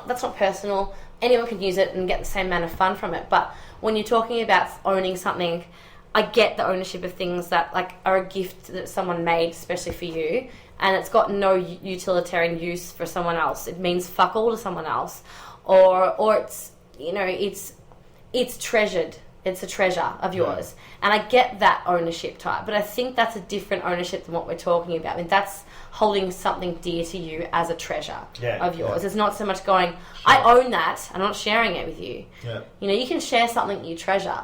not personal. Anyone can use it and get the same amount of fun from it. But when you're talking about owning something, I get the ownership of things that like are a gift that someone made, especially for you, and it's got no utilitarian use for someone else. It means fuck all to someone else, or it's, you know, it's treasured. It's a treasure of yours. And I get that ownership type, but I think that's a different ownership than what we're talking about. I mean, that's holding something dear to you as a treasure of yours. Yeah. It's not so much going, I own that, I'm not sharing it with you. Yeah. You know, you can share something that you treasure.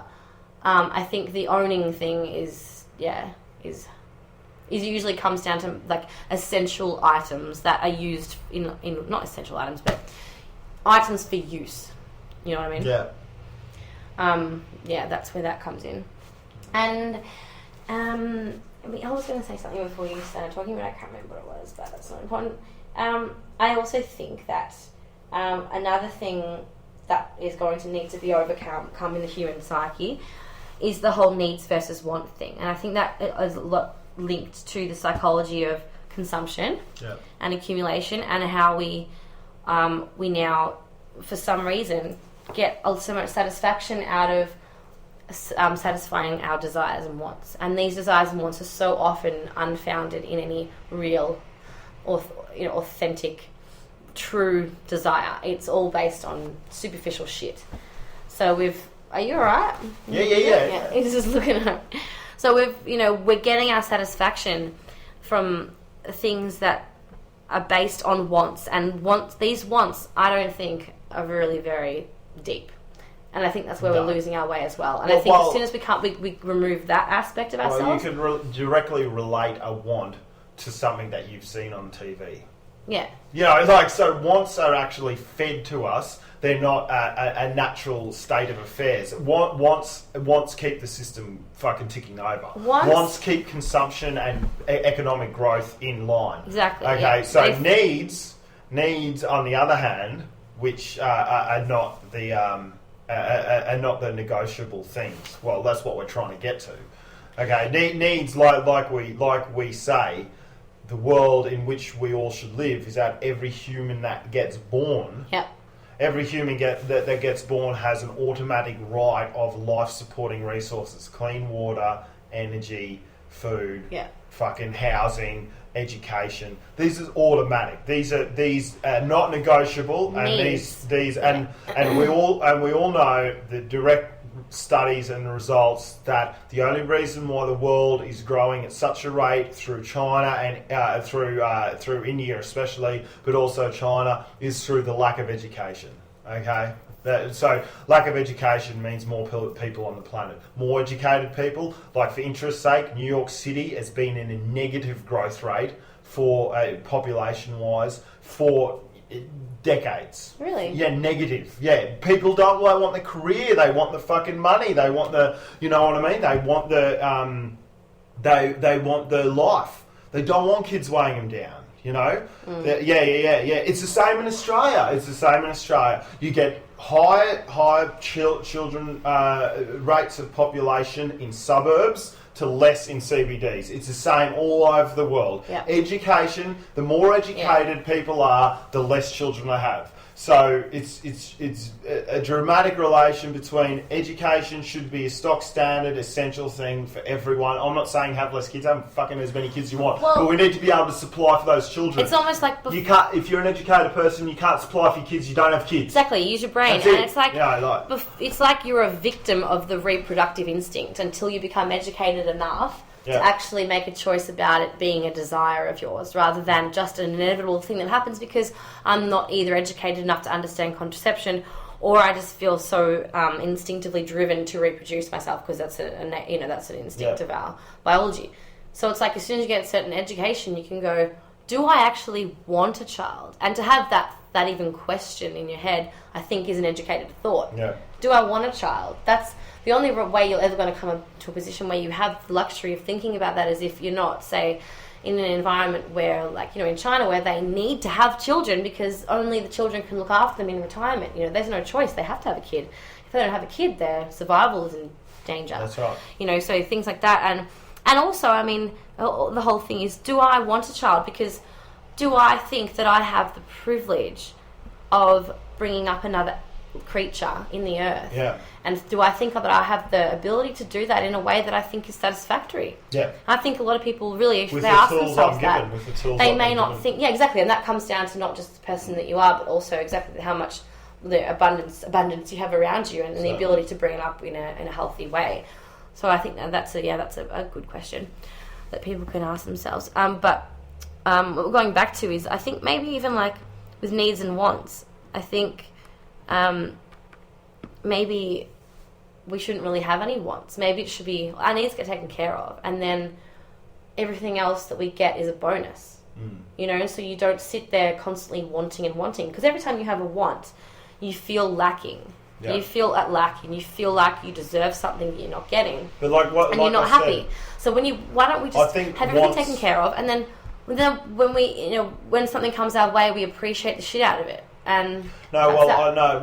I think the owning thing is usually comes down to like essential items that are used in not essential items, but items for use. You know what I mean? Yeah. Yeah, that's where that comes in. And I was going to say something before you started talking, but I can't remember what it was, but that's not important. I also think that another thing that is going to need to be overcome in the human psyche is the whole needs versus want thing. And I think that is a lot linked to the psychology of consumption and accumulation, and how we now, for some reason, get so much satisfaction out of satisfying our desires and wants. And these desires and wants are so often unfounded in any real, authentic, true desire. It's all based on superficial shit. So are you alright? Yeah. He's just looking at it. So we're getting our satisfaction from things that are based on wants, and these wants I don't think are really very deep. And I think that's where we're losing our way as well. And I think as soon as we remove that aspect of ourselves... you can directly relate a want to something that you've seen on TV. Yeah. You know, so wants are actually fed to us. They're not a natural state of affairs. Wants keep the system fucking ticking over. Wants keep consumption and economic growth in line. Exactly. Okay, yeah. so needs on the other hand, which are not the negotiable things. Well, that's what we're trying to get to. Okay, needs like we say, the world in which we all should live is that every human that gets born. Yep. Every human that gets born has an automatic right of life-supporting resources: clean water, energy, food, fucking housing, education. These are automatic. These are not negotiable, and these and we all know the direct studies and results that the only reason why the world is growing at such a rate through China and through India especially, but also China, is through the lack of education. Okay? So lack of education means more people on the planet. More educated people, like for interest's sake, New York City has been in a negative growth rate for population-wise for decades. Really? Yeah, negative. Yeah, people don't want the career. They want the fucking money. They want the, you know what I mean? They want the, they want the life. They don't want kids weighing them down. You know? Yeah. It's the same in Australia. You get higher children rates of population in suburbs to less in CBDs. It's the same all over the world. Yep. Education, the more educated people are, the less children they have. So it's a dramatic relation between education should be a stock standard, essential thing for everyone. I'm not saying have less kids, have fucking as many kids you want, but we need to be able to supply for those children. It's almost like you can't. If you're an educated person, you can't supply for your kids. You don't have kids. Exactly. Use your brain, and it's like it's like you're a victim of the reproductive instinct until you become educated enough to actually make a choice about it being a desire of yours, rather than just an inevitable thing that happens because I'm not either educated enough to understand contraception, or I just feel so instinctively driven to reproduce myself because that's that's an instinct of our biology. So it's like as soon as you get a certain education, you can go, do I actually want a child? And to have that even question in your head, I think is an educated thought. Yeah. Do I want a child? That's the only way you're ever going to come to a position where you have the luxury of thinking about that, is if you're not, say, in an environment where, like, in China, where they need to have children because only the children can look after them in retirement. There's no choice. They have to have a kid. If they don't have a kid, their survival is in danger. That's right. So things like that. And also, I mean, the whole thing is, do I want a child? Because do I think that I have the privilege of bringing up another creature in the earth? Yeah. And do I think that I have the ability to do that in a way that I think is satisfactory? Yeah. I think a lot of people really, if they ask themselves that, they may not think... Yeah, exactly. And that comes down to not just the person that you are, but also exactly how much the abundance you have around you and the ability to bring it up in a healthy way. So I think that's a good question that people can ask themselves. But what we're going back to is, I think maybe even like with needs and wants, I think maybe we shouldn't really have any wants. Maybe it should be our needs get taken care of, and then everything else that we get is a bonus. You know, so you don't sit there constantly wanting, because every time you have a want, you feel lacking. Yeah. You feel lacking. You feel like you deserve something that you're not getting, but and you're not happy. So why don't we just have everything taken care of, and then when something comes our way, we appreciate the shit out of it. And a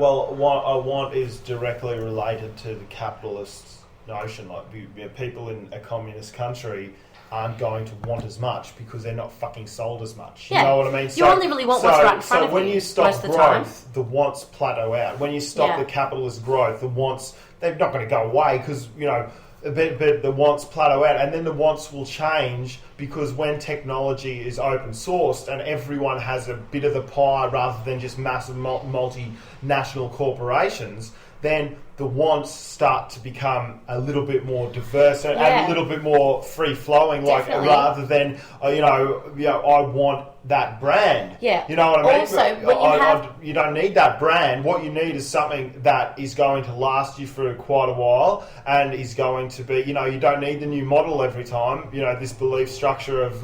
want is directly related to the capitalist notion. Like people in a communist country aren't going to want as much because they're not fucking sold as much. You know what I mean? You only really want what's right in front of you. So when you stop growth, the wants plateau out. When you stop the capitalist growth, the wants, they're not going to go away because, but the wants plateau out, and then the wants will change because when technology is open sourced and everyone has a bit of the pie rather than just massive multinational corporations, then the wants start to become a little bit more diverse and a little bit more free flowing. Definitely. Rather than I want that brand. Yeah. You know what I mean? Also, you don't need that brand. What you need is something that is going to last you for quite a while and is going to be. You don't need the new model every time. This belief structure of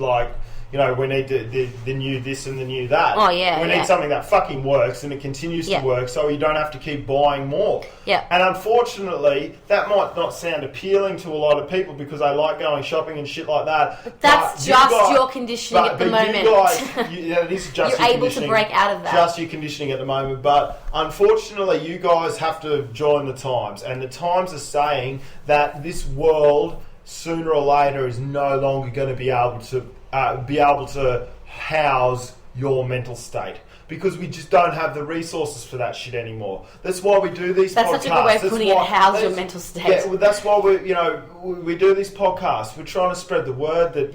we need the new this and the new that. Oh, yeah. We need something that fucking works and it continues to work so you don't have to keep buying more. Yeah. And unfortunately, that might not sound appealing to a lot of people because they like going shopping and shit like that. But that's your conditioning at the moment. You guys, it is just You're able to break out of that. Just your conditioning at the moment. But unfortunately, you guys have to join the times. And the times are saying that this world, sooner or later, is no longer going to be able to house your mental state because we just don't have the resources for that shit anymore. That's why we do these podcasts. That's such a good way of putting it, house your mental state. Yeah, well, that's why we do these podcasts. We're trying to spread the word that,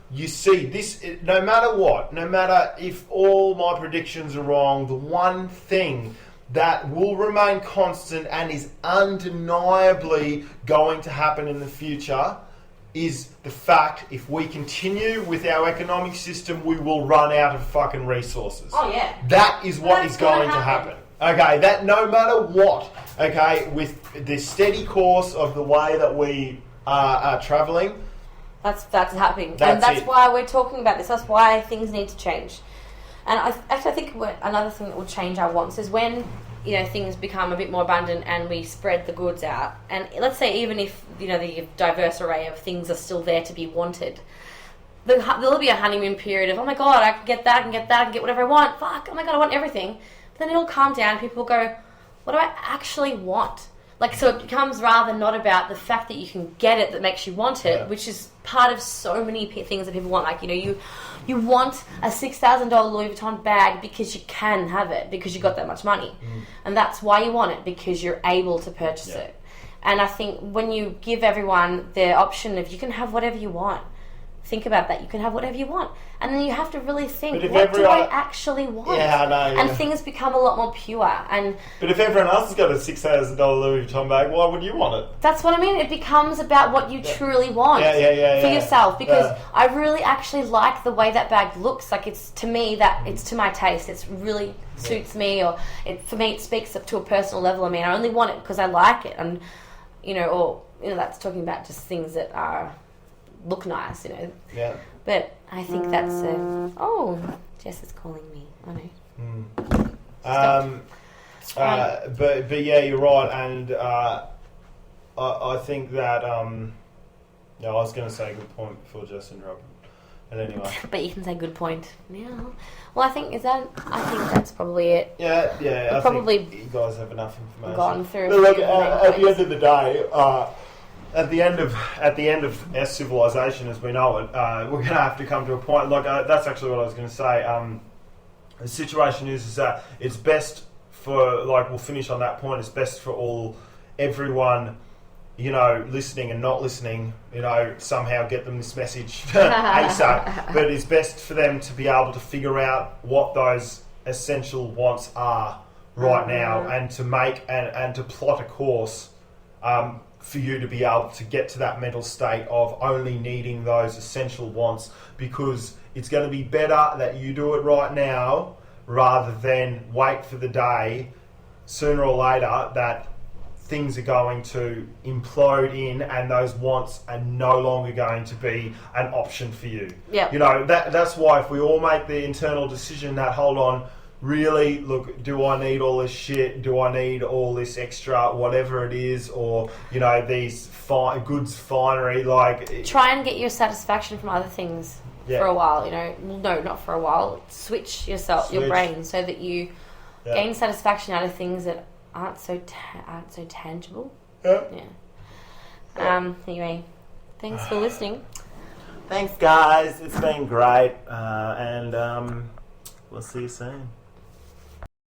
you see this, no matter what, no matter if all my predictions are wrong, the one thing that will remain constant and is undeniably going to happen in the future is the fact if we continue with our economic system, we will run out of fucking resources. Oh, yeah. That is what is going to happen. Okay, that no matter what, okay, with the steady course of the way that we are travelling. That's happening. That's why we're talking about this. That's why things need to change. And I think another thing that will change our wants is when things become a bit more abundant and we spread the goods out. And let's say even if, the diverse array of things are still there to be wanted, there'll be a honeymoon period of, oh my God, I can get that, I can get whatever I want. Fuck, oh my God, I want everything. But then it'll calm down. People go, what do I actually want? So it becomes rather not about the fact that you can get it that makes you want it, which is part of so many things that people want. You want a $6,000 Louis Vuitton bag because you can have it, because you got that much money. And that's why you want it, because you're able to purchase it. And I think when you give everyone the option of you can have whatever you want, think about that. You can have whatever you want. And then you have to really think, what do I actually want? Yeah, I know. Yeah. And things become a lot more pure. But if everyone else has got a $6,000 Louis Vuitton bag, why would you want it? That's what I mean. It becomes about what you truly want for yourself. Because I really actually like the way that bag looks. It's to me it's to my taste. It really suits me, or for me it speaks up to a personal level. I mean, I only want it because I like it, and that's talking about just things that look nice, Yeah. But I think that's Jess is calling me. I know. But yeah, you're right, and I think that I was going to say a good point before Jess interrupted. And anyway. But you can say good point now. Well, I think that's probably it. Yeah. I think you guys have enough information. Gone through. But look, at the end of the day, at the end of our civilization as we know it, we're going to have to come to a point. That's actually what I was going to say. The situation is that it's best for like, we'll finish on that point. It's best for everyone, you know, listening and not listening, you know, somehow get them this message ASAP. But it's best for them to be able to figure out what those essential wants are right now, and to make and to plot a course for you to be able to get to that mental state of only needing those essential wants, because it's going to be better that you do it right now rather than wait for the day sooner or later that things are going to implode in and those wants are no longer going to be an option for you. Yeah. You know, that's why if we all make the internal decision that, hold on, really, look, do I need all this shit? Do I need all this extra, whatever it is, or, you know, these goods finery, like... Try and get your satisfaction from other things for a while, you know. No, not for a while. Switch your brain, so that you gain satisfaction out of things that aren't so tangible. Yeah. Anyway, thanks for listening. Thanks, guys. It's been great, and we'll see you soon.